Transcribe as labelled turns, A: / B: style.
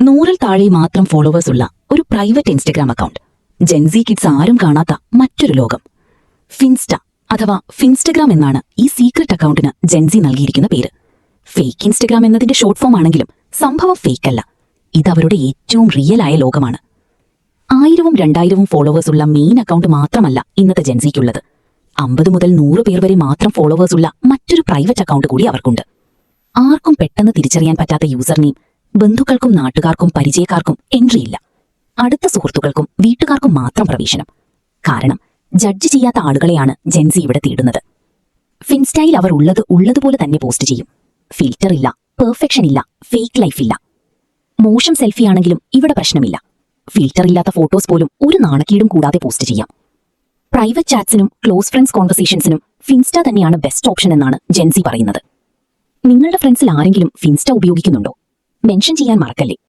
A: 100-ൽ താഴെ മാത്രം ഫോളോവേഴ്സ് ഉള്ള ഒരു private Instagram account. Gen Z kids ആരും കാണാത്ത മറ്റൊരു ലോകം. ഫിൻസ്റ്റ അഥവാ ഫിൻസ്റ്റഗ്രാം എന്നാണ് ഈ സീക്രട്ട് അക്കൗണ്ടിന് ജെൻസി നൽകിയിരിക്കുന്ന പേര്. ഫേക്ക് ഇൻസ്റ്റഗ്രാം എന്നതിന്റെ ഷോർട്ട് ഫോം ആണെങ്കിലും സംഭവം ഫേക്കല്ല. ഇതവരുടെ ഏറ്റവും റിയൽ ആയ ലോകമാണ്. 1000-ഉം 2000-ഉം ഫോളോവേഴ്സ് ഉള്ള മെയിൻ അക്കൗണ്ട് മാത്രമല്ല ഇന്നത്തെ ജെൻസിക്കുള്ളത്. 50 മുതൽ 100 പേർ വരെ മാത്രം ഫോളോവേഴ്സ് ഉള്ള മറ്റൊരു പ്രൈവറ്റ് അക്കൗണ്ട് കൂടി അവർക്കുണ്ട്. ആർക്കും പെട്ടെന്ന് തിരിച്ചറിയാൻ പറ്റാത്ത യൂസർ നെയിം, ബന്ധുക്കൾക്കും നാട്ടുകാർക്കും പരിചയക്കാർക്കും എൻട്രിയില്ല. അടുത്ത സുഹൃത്തുക്കൾക്കും വീട്ടുകാർക്കും മാത്രം പ്രവേശനം. കാരണം ജഡ്ജ് ചെയ്യാത്ത ആളുകളെയാണ് ജെൻസി ഇവിടെ തേടുന്നത്. ഫിൻസ്റ്റയിൽ അവർ ഉള്ളതുപോലെ തന്നെ പോസ്റ്റ് ചെയ്യും. ഫിൽറ്റർ ഇല്ല, പെർഫെക്ഷൻ ഇല്ല, ഫേക്ക് ലൈഫ് ഇല്ല. മോശം സെൽഫി ആണെങ്കിലും ഇവിടെ പ്രശ്നമില്ല. ഫിൽറ്റർ ഇല്ലാത്ത ഫോട്ടോസ് പോലും ഒരു നാണക്കേടും കൂടാതെ പോസ്റ്റ് ചെയ്യാം. പ്രൈവറ്റ് ചാറ്റ്സിനും ക്ലോസ് ഫ്രണ്ട്സ് കോൺവെർസേഷൻസിനും ഫിൻസ്റ്റ തന്നെയാണ് ബെസ്റ്റ് ഓപ്ഷൻ എന്നാണ് ജെൻസി പറയുന്നത്. നിങ്ങളുടെ ഫ്രണ്ട്സിൽ ആരെങ്കിലും ഫിൻസ്റ്റ ഉപയോഗിക്കുന്നുണ്ടോ? മെൻഷൻ ചെയ്യാൻ മറക്കല്ലേ.